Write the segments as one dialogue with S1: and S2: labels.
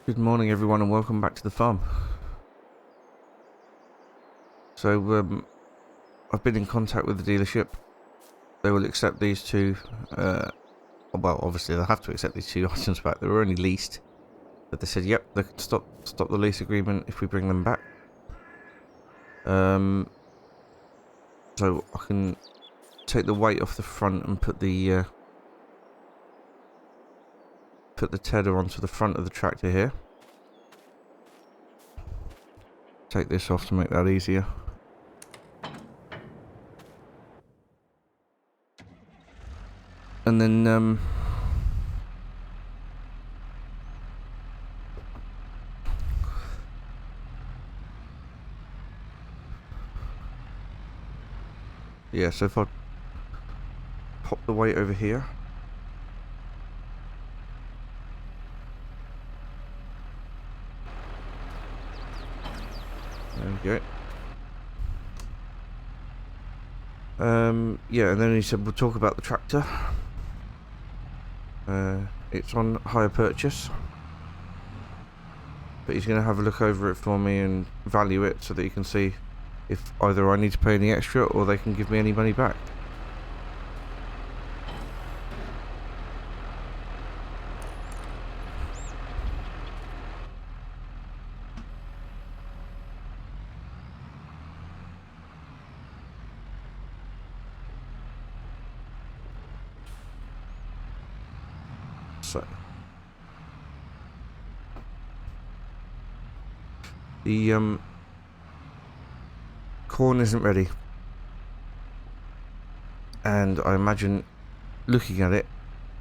S1: Good morning everyone and welcome back to the farm. So I've been in contact with the dealership. They will accept these two, well obviously they'll have to accept these two items back. They were only leased, but they said yep, they can stop the lease agreement if we bring them back. So I can take the weight off the front and put the tether onto the front of the tractor here. Take this off to make that easier. And then yeah, so if I pop the weight over here. There we go. Yeah, and then he said we'll talk about the tractor. It's on hire purchase, but he's going to have a look over it for me and value it so that he can see if either I need to pay any extra or they can give me any money back. So the corn isn't ready, and I imagine, looking at it,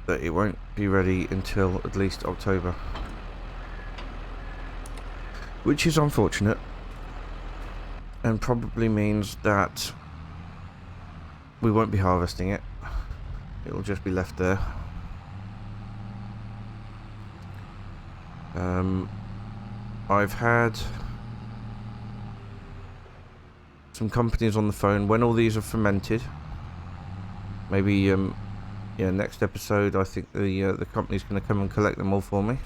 S1: that it won't be ready until at least October, which is unfortunate and probably means that we won't be harvesting it. It'll just be left there. I've had some companies on the phone. When all these are fermented, maybe yeah, next episode I think the company's going to come and collect them all for me.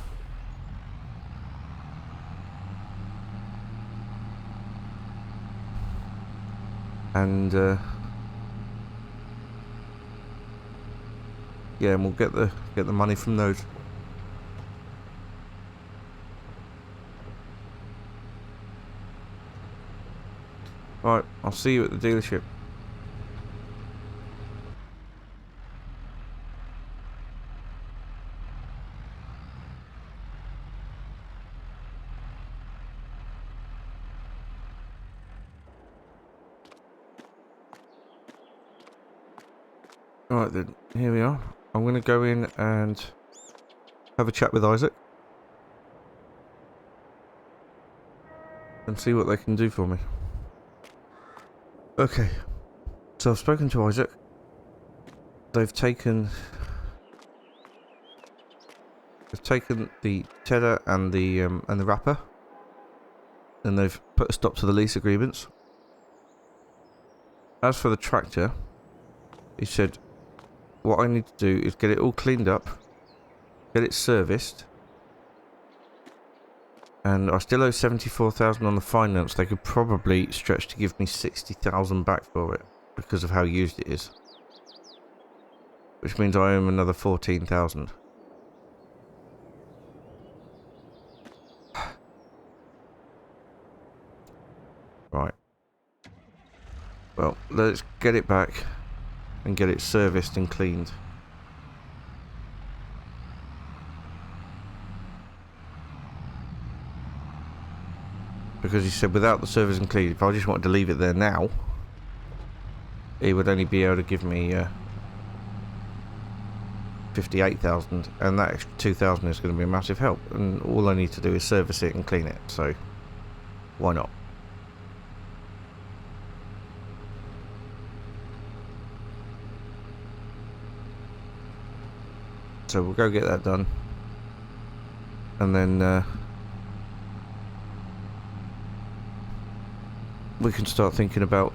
S1: And yeah, and we'll get the money from those. Right, I'll see you at the dealership. Alright then, here we are. I'm going to go in and have a chat with Isaac and see what they can do for me. Okay, so I've spoken to Isaac. They've taken the tether and the wrapper, and they've put a stop to the lease agreements. As for the tractor, he said what I need to do is get it all cleaned up, get it serviced, and I still owe 74,000 on the finance. They could probably stretch to give me 60,000 back for it because of how used it is, which means I owe him another 14,000. Right. Well, let's get it back and get it serviced and cleaned. Because he said without the service and clean, if I just wanted to leave it there now, he would only be able to give me 58,000, and that extra 2,000 is going to be a massive help. And all I need to do is service it and clean it, so why not? So we'll go get that done, and then we can start thinking about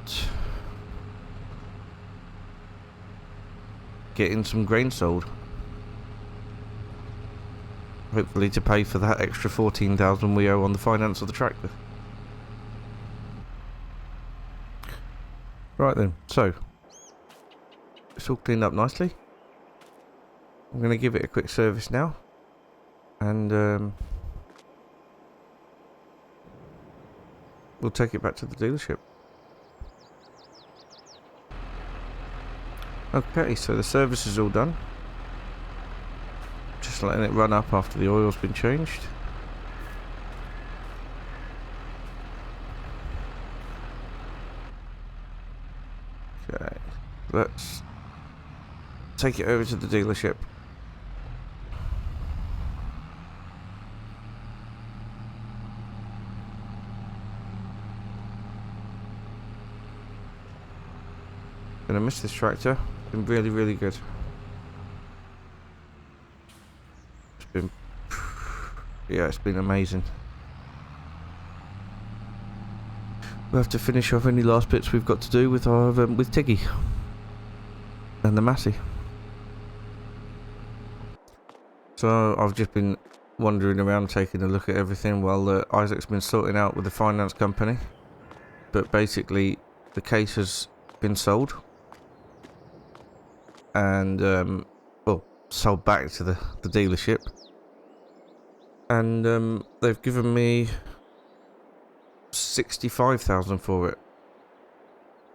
S1: getting some grain sold. hopefully to pay for that extra 14,000 we owe on the finance of the tractor. Right then, so it's all cleaned up nicely. I'm going to give it a quick service now, and we'll take it back to the dealership. Okay, so the service is all done. Just letting it run up after the oil's been changed. Okay, let's take it over to the dealership. Gonna miss this tractor. Been really, really good. It's been, yeah, it's been amazing. We'll have to finish off any last bits we've got to do with our with Tiggy and the Massey. So I've just been wandering around taking a look at everything while Isaac's been sorting out with the finance company. But basically, the case has been sold. And well, sold back to the dealership, and they've given me 65,000 for it.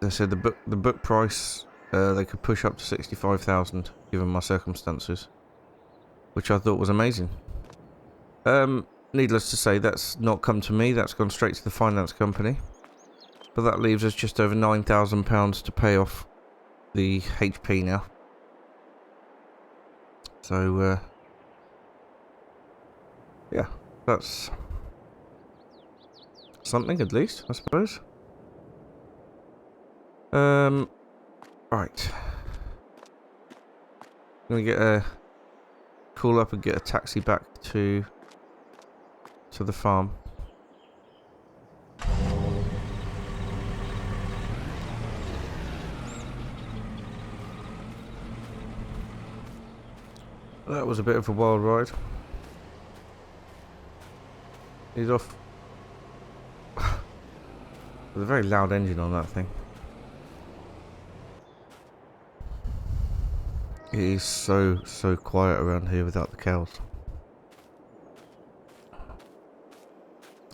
S1: They said the book price they could push up to 65,000 given my circumstances, which I thought was amazing. Needless to say, that's not come to me. That's gone straight to the finance company. But that leaves us just over £9,000 to pay off the HP now. So, yeah, that's something at least, I suppose. Right. I'm gonna get a call up and get a taxi back to the farm. That was a bit of a wild ride. He's off with a very loud engine on that thing. It is so quiet around here without the cows.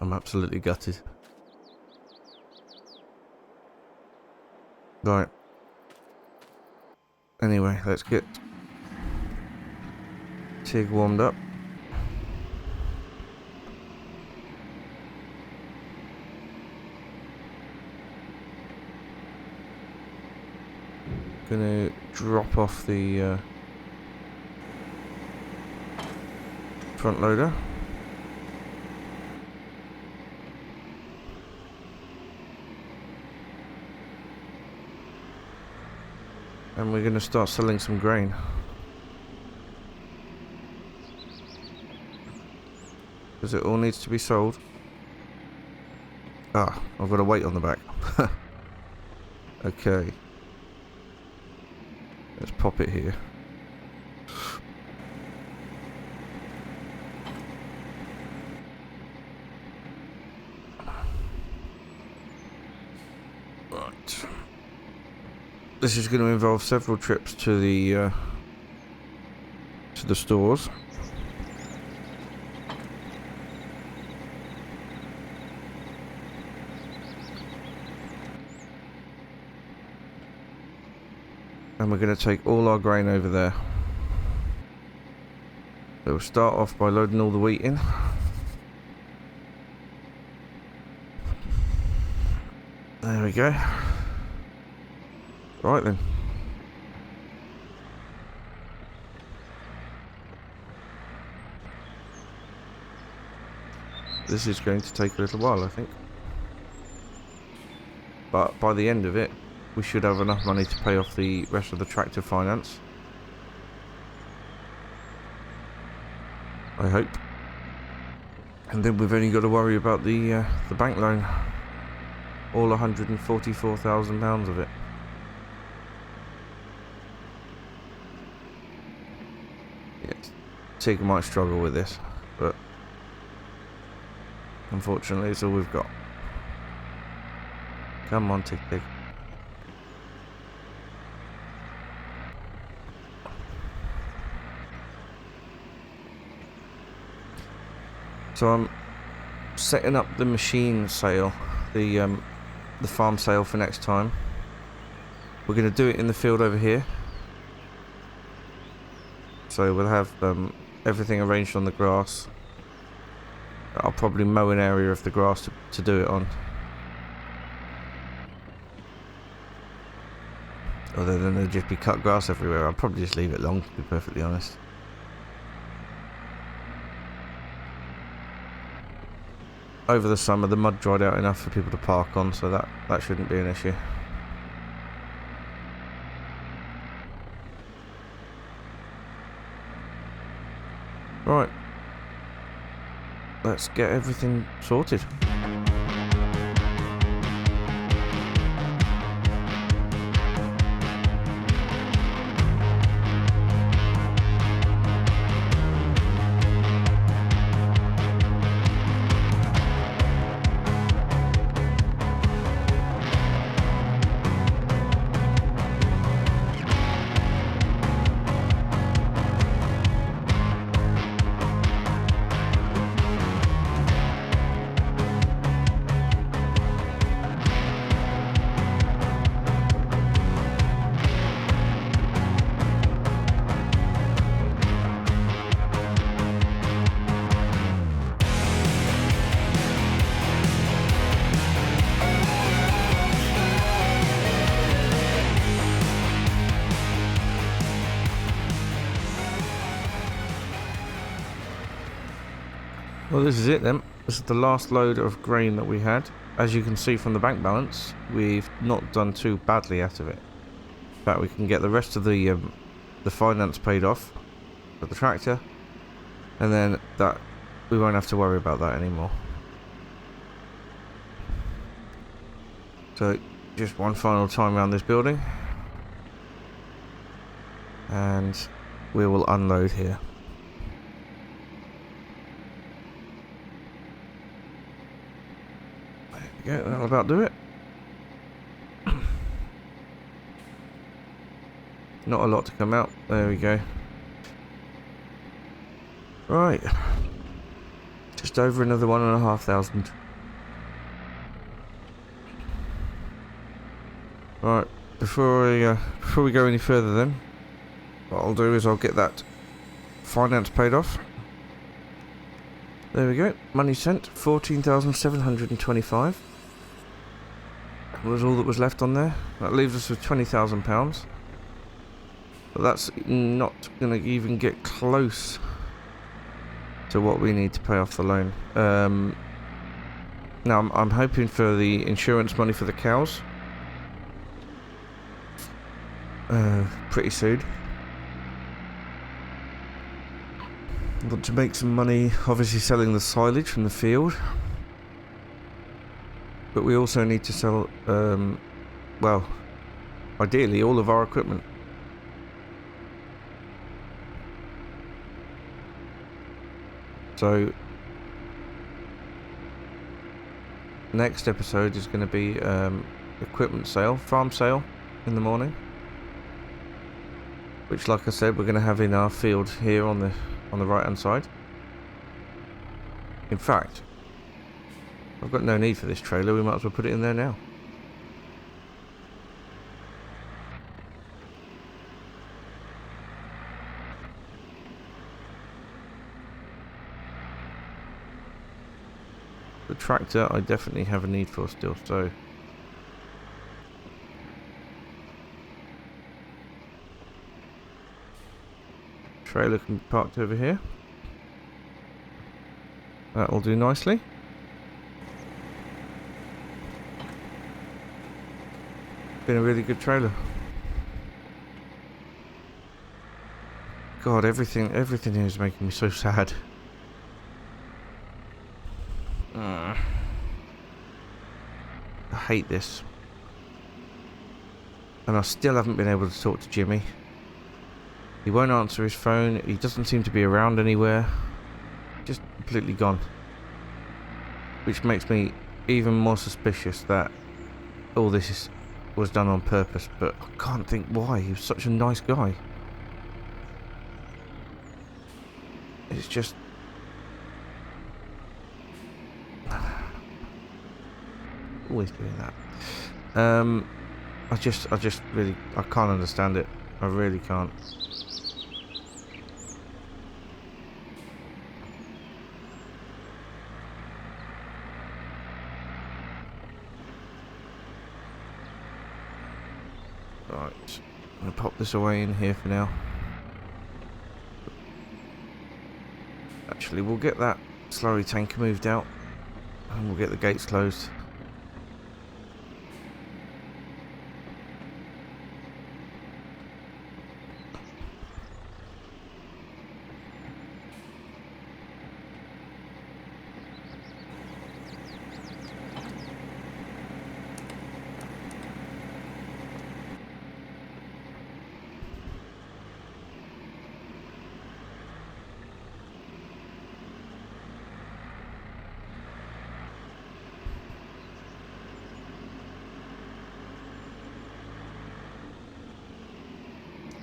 S1: I'm absolutely gutted. Right. Anyway, let's get Tig warmed up. Gonna drop off the front loader. And we're gonna start selling some grain. Because it all needs to be sold. Ah, I've got a weight on the back. Okay. Let's pop it here. Right. This is going to involve several trips to the stores. And we're going to take all our grain over there. So we'll start off by loading all the wheat in. There we go. Right then. This is going to take a little while, I think. But by the end of it, we should have enough money to pay off the rest of the tractor finance. I hope. And then we've only got to worry about the bank loan. All £144,000 of it. Yes. Tig might struggle with this. but unfortunately it's all we've got. Come on, Tick Tick. So I'm setting up the machine sale, the farm sale for next time. We're going to do it in the field over here. So we'll have everything arranged on the grass. I'll probably mow an area of the grass to do it on. Other than there'll just be cut grass everywhere, I'll probably just leave it long, to be perfectly honest. Over the summer, the mud dried out enough for people to park on, so that shouldn't be an issue. Right. Let's get everything sorted. Well, this is it then. This is the last load of grain that we had. As you can see from the bank balance, we've not done too badly out of it. In fact, we can get the rest of the finance paid off for the tractor, and then that we won't have to worry about that anymore. So, just one final time around this building, and we will unload here. Yeah, that'll about do it. Not a lot to come out. There we go. Right. Just over another 1,500. Right. Before we go any further, then, what I'll do is I'll get that finance paid off. There we go. Money sent. 14,725. Was all that was left on there. That leaves us with £20,000, but that's not going to even get close to what we need to pay off the loan. Now I'm hoping for the insurance money for the cows pretty soon. I want to make some money, obviously selling the silage from the field. But we also need to sell, well, ideally all of our equipment. So, next episode is going to be equipment sale, farm sale in the morning. Which, like I said, we're going to have in our field here on the right hand side. In fact, I've got no need for this trailer, we might as well put it in there now. The tractor I definitely have a need for still, so trailer can be parked over here. That'll do nicely. Been a really good trailer. God, everything here is making me so sad. I hate this. And I still haven't been able to talk to Jimmy. He won't answer his phone. He doesn't seem to be around anywhere. Just completely gone. Which makes me even more suspicious that all this was done on purpose, but I can't think why. He was such a nice guy. It's just... always doing that. I just really... I can't understand it. I really can't. Right, I'm going to pop this away in here for now. Actually, we'll get that slurry tanker moved out and we'll get the gates closed.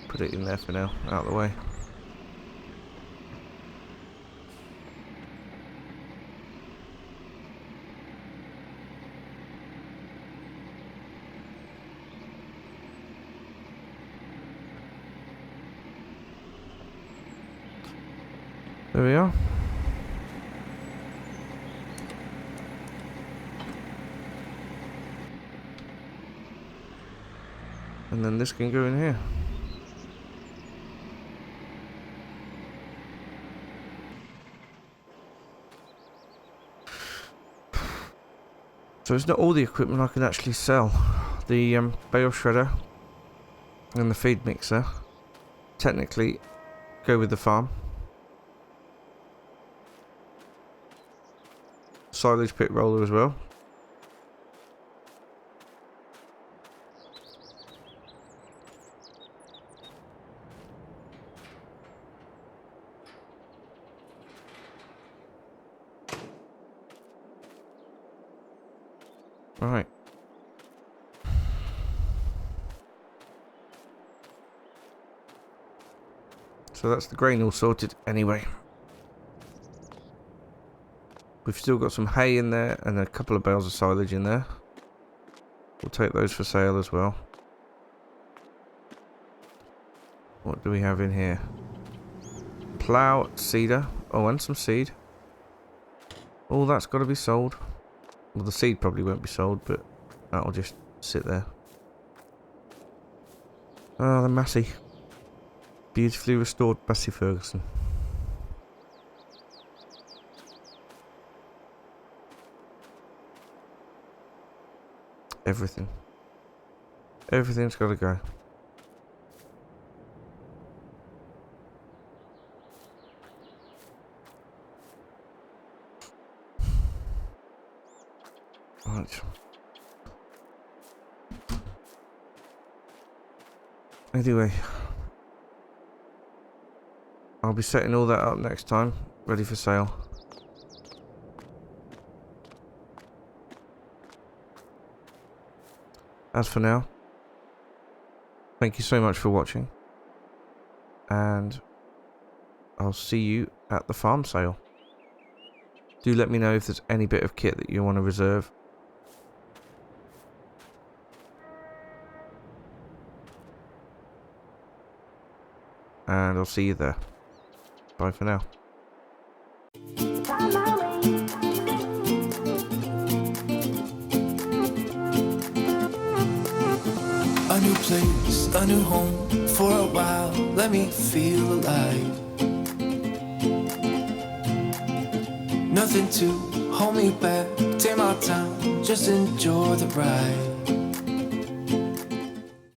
S1: Put it in there for now, out of the way. There we are. And then this can go in here. So it's not all the equipment I can actually sell. The bale shredder and the feed mixer technically go with the farm. Silage pit roller as well. Right. So that's the grain all sorted anyway. We've still got some hay in there and a couple of bales of silage in there. We'll take those for sale as well. What do we have in here? Plough, cedar. Oh, and some seed. All that's got to be sold. Well, the seed probably won't be sold, but that'll just sit there. Ah, the Massey. Beautifully restored Massey Ferguson. Everything. Everything's got to go. Right. Anyway, I'll be setting all that up next time, ready for sale. As for now, thank you so much for watching, and I'll see you at the farm sale. Do let me know if there's any bit of kit that you want to reserve. And I'll see you there. Bye for now.
S2: A new place, a new home, for a while, let me feel alive. Nothing to hold me back, take my time, just enjoy the ride.